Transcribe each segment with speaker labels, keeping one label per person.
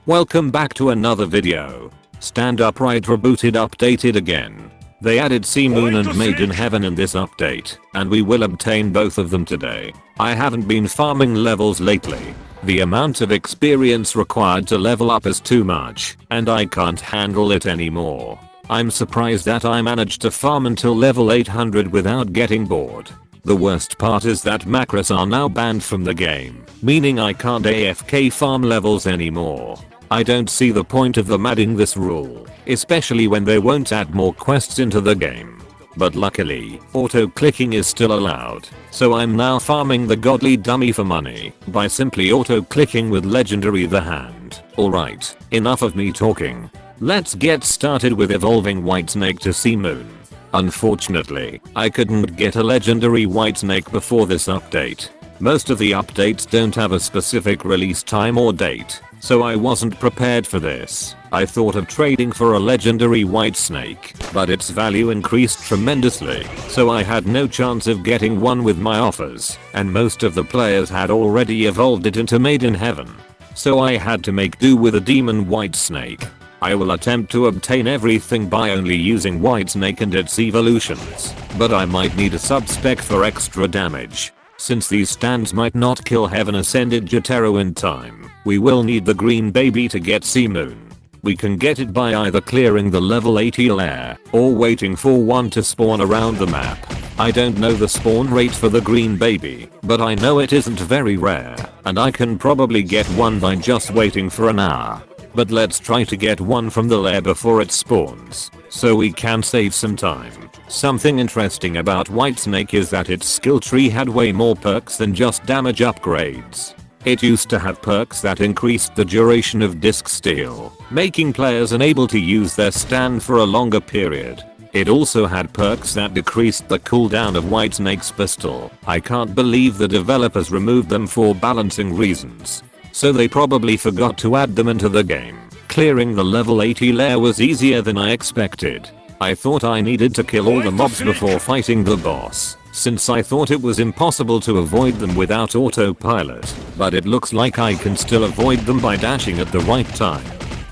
Speaker 1: Welcome back to another video. Stand Upright Rebooted updated again. They added Sea Moon and Maiden Heaven in this update, and we will obtain both of them today. I haven't been farming levels lately. The amount of experience required to level up is too much, and I can't handle it anymore. I'm surprised that I managed to farm until level 800 without getting bored. The worst part is that macros are now banned from the game, meaning I can't AFK farm levels anymore. I don't see the point of them adding this rule, especially when they won't add more quests into the game. But luckily, auto-clicking is still allowed, so I'm now farming the godly dummy for money by simply auto-clicking with Legendary the Hand. Alright, enough of me talking. Let's get started with evolving Whitesnake to Sea Moon. Unfortunately, I couldn't get a legendary Whitesnake before this update. Most of the updates don't have a specific release time or date, so I wasn't prepared for this. I thought of trading for a legendary Whitesnake, but its value increased tremendously, so I had no chance of getting one with my offers, and most of the players had already evolved it into Maiden Heaven. So I had to make do with a demon Whitesnake. I will attempt to obtain everything by only using Whitesnake and its evolutions, but I might need a sub-spec for extra damage. Since these stands might not kill Heaven Ascended Jotaro in time, we will need the green baby to get Sea Moon. We can get it by either clearing the level 80 lair, or waiting for one to spawn around the map. I don't know the spawn rate for the green baby, but I know it isn't very rare, and I can probably get one by just waiting for an hour. But let's try to get one from the lair before it spawns, so we can save some time. Something interesting about Whitesnake is that its skill tree had way more perks than just damage upgrades. It used to have perks that increased the duration of disc steal, making players unable to use their stand for a longer period. It also had perks that decreased the cooldown of Whitesnake's pistol. I can't believe the developers removed them for balancing reasons. So they probably forgot to add them into the game. Clearing the level 80 lair was easier than I expected. I thought I needed to kill all the mobs before fighting the boss, since I thought it was impossible to avoid them without autopilot, but it looks like I can still avoid them by dashing at the right time.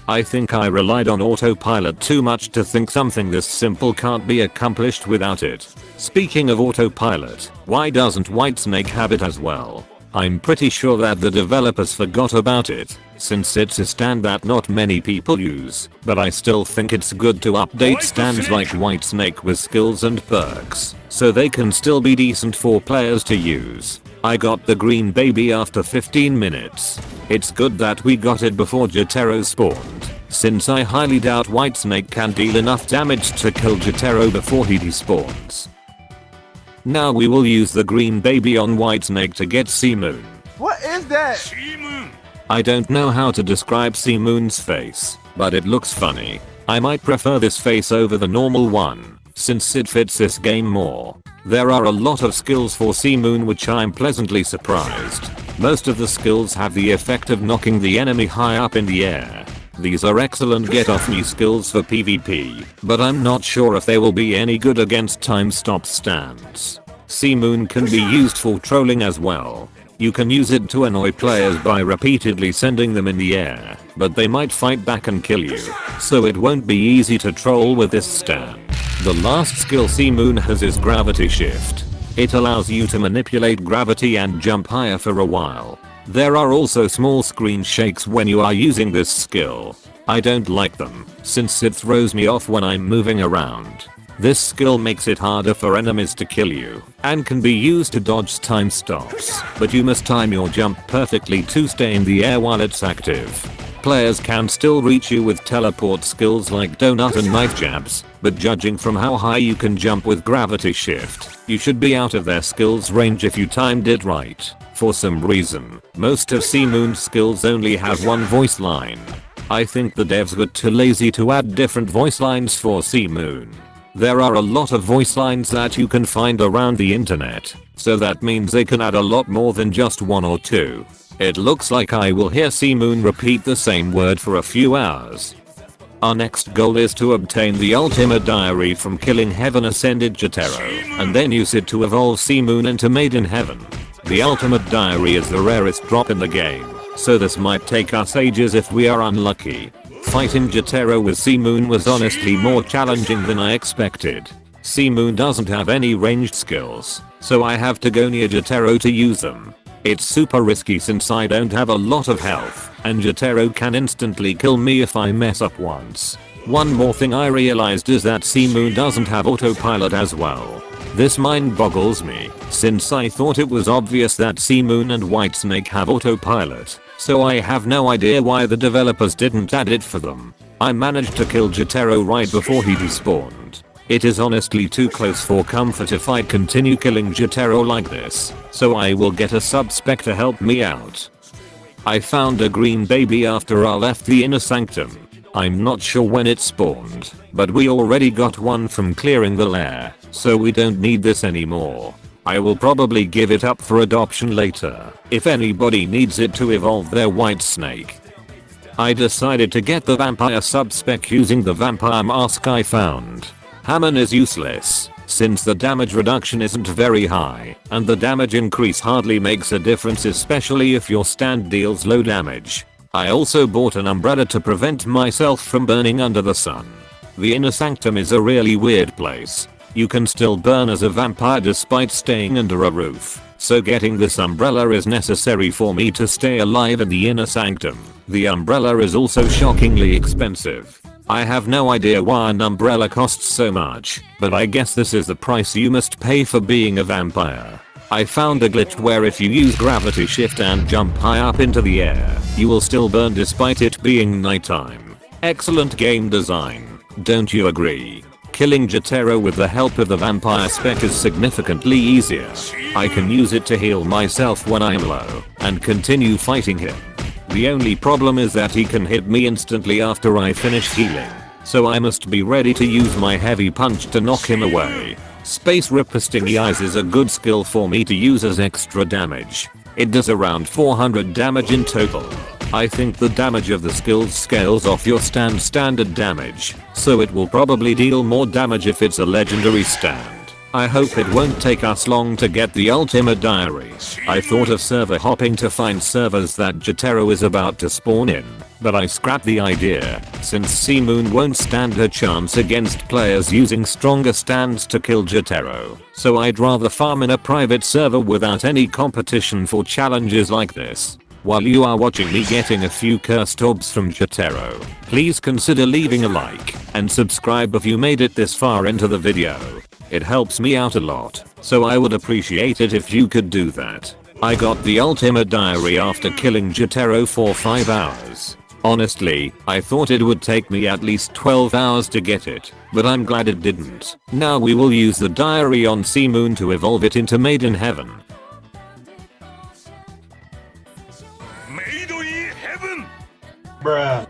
Speaker 1: I think I relied on autopilot too much to think something this simple can't be accomplished without it. Speaking of autopilot, why doesn't Whitesnake have it as well? I'm pretty sure that the developers forgot about it, since it's a stand that not many people use, but I still think it's good to update stands like Whitesnake with skills and perks, so they can still be decent for players to use. I got the green baby after 15 minutes. It's good that we got it before Jotaro spawned, since I highly doubt Whitesnake can deal enough damage to kill Jotaro before he despawns. Now we will use the green baby on Whitesnake to get Sea Moon.
Speaker 2: What is that?
Speaker 1: I don't know how to describe Sea Moon's face, but it looks funny. I might prefer this face over the normal one, since it fits this game more. There are a lot of skills for Sea Moon which I'm pleasantly surprised. Most of the skills have the effect of knocking the enemy high up in the air. These are excellent get off me skills for PvP, but I'm not sure if they will be any good against time stop stands. Sea Moon can be used for trolling as well. You can use it to annoy players by repeatedly sending them in the air, but they might fight back and kill you, so it won't be easy to troll with this stand. The last skill Sea Moon has is Gravity Shift. It allows you to manipulate gravity and jump higher for a while. There are also small screen shakes when you are using this skill. I don't like them, since it throws me off when I'm moving around. This skill makes it harder for enemies to kill you, and can be used to dodge time stops, but you must time your jump perfectly to stay in the air while it's active. Players can still reach you with teleport skills like donut and knife jabs, but judging from how high you can jump with Gravity Shift, you should be out of their skills range if you timed it right. For some reason, most of Sea Moon's skills only have one voice line. I think the devs were too lazy to add different voice lines for Sea Moon. There are a lot of voice lines that you can find around the internet, so that means they can add a lot more than just one or two. It looks like I will hear Sea Moon repeat the same word for a few hours. Our next goal is to obtain the ultimate diary from killing Heaven Ascended Jotaro, and then use it to evolve Sea Moon into Maiden Heaven. The ultimate diary is the rarest drop in the game, so this might take us ages if we are unlucky. Fighting Jotaro with C-Moon was honestly more challenging than I expected. C-Moon doesn't have any ranged skills, so I have to go near Jotaro to use them. It's super risky since I don't have a lot of health, and Jotaro can instantly kill me if I mess up once. One more thing I realized is that C-Moon doesn't have autopilot as well. This mind boggles me, since I thought it was obvious that C-Moon and Whitesnake have autopilot, so I have no idea why the developers didn't add it for them. I managed to kill Jotaro right before he despawned. It is honestly too close for comfort if I continue killing Jotaro like this, so I will get a sub-spec to help me out. I found a green baby after I left the inner sanctum. I'm not sure when it spawned, but we already got one from clearing the lair, so we don't need this anymore. I will probably give it up for adoption later, if anybody needs it to evolve their Whitesnake. I decided to get the vampire sub-spec using the vampire mask I found. Hamon is useless, since the damage reduction isn't very high, and the damage increase hardly makes a difference, especially if your stand deals low damage. I also bought an umbrella to prevent myself from burning under the sun. The inner sanctum is a really weird place. You can still burn as a vampire despite staying under a roof, so getting this umbrella is necessary for me to stay alive in the inner sanctum. The umbrella is also shockingly expensive. I have no idea why an umbrella costs so much, but I guess this is the price you must pay for being a vampire. I found a glitch where if you use gravity shift and jump high up into the air, you will still burn despite it being nighttime. Excellent game design, don't you agree? Killing Jotaro with the help of the vampire spec is significantly easier. I can use it to heal myself when I am low, and continue fighting him. The only problem is that he can hit me instantly after I finish healing, so I must be ready to use my heavy punch to knock him away. Space Riposting Eyes is a good skill for me to use as extra damage. It does around 400 damage in total. I think the damage of the skills scales off your standard damage, so it will probably deal more damage if it's a legendary stand. I hope it won't take us long to get the ultimate diary. I thought of server hopping to find servers that Jotaro is about to spawn in, but I scrapped the idea, since C-Moon won't stand a chance against players using stronger stands to kill Jotaro, so I'd rather farm in a private server without any competition for challenges like this. While you are watching me getting a few cursed orbs from Jotaro, please consider leaving a like and subscribe if you made it this far into the video. It helps me out a lot, so I would appreciate it if you could do that. I got the ultimate diary after killing Jotaro for 5 hours. Honestly, I thought it would take me at least 12 hours to get it, but I'm glad it didn't. Now we will use the diary on C-Moon to evolve it into Made in Heaven.
Speaker 2: Made in Heaven!
Speaker 3: Bruh.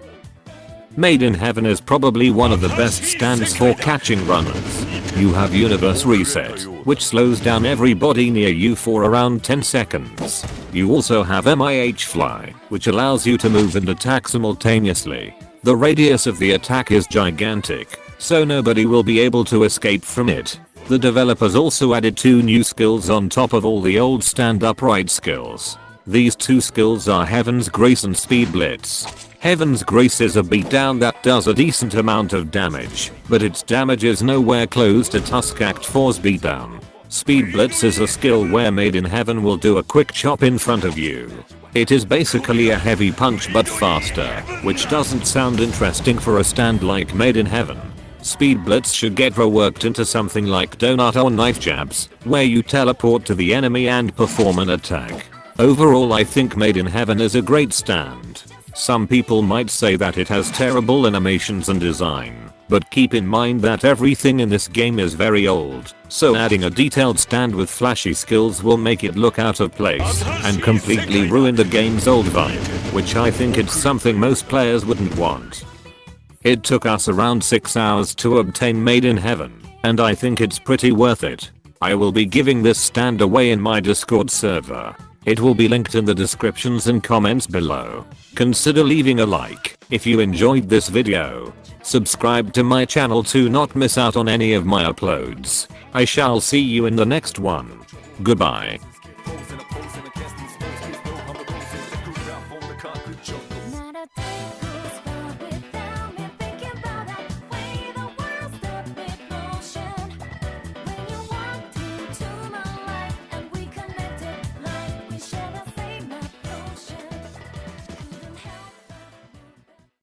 Speaker 1: Made in Heaven is probably one of the best stands for catching runners. You have Universe Reset, which slows down everybody near you for around 10 seconds. You also have MIH Fly, which allows you to move and attack simultaneously. The radius of the attack is gigantic, so nobody will be able to escape from it. The developers also added 2 new skills on top of all the old stand upright skills. These 2 skills are Heaven's Grace and Speed Blitz. Heaven's Grace is a beatdown that does a decent amount of damage, but its damage is nowhere close to Tusk Act 4's beatdown. Speed Blitz is a skill where Made in Heaven will do a quick chop in front of you. It is basically a heavy punch but faster, which doesn't sound interesting for a stand like Made in Heaven. Speed Blitz should get reworked into something like donut or knife jabs, where you teleport to the enemy and perform an attack. Overall, I think Made in Heaven is a great stand. Some people might say that it has terrible animations and design, but keep in mind that everything in this game is very old, so adding a detailed stand with flashy skills will make it look out of place and completely ruin the game's old vibe, which I think it's something most players wouldn't want. It took us around 6 hours to obtain Made in Heaven, and I think it's pretty worth it. I will be giving this stand away in my Discord server. It will be linked in the descriptions and comments below. Consider leaving a like if you enjoyed this video. Subscribe to my channel to not miss out on any of my uploads. I shall see you in the next one. Goodbye.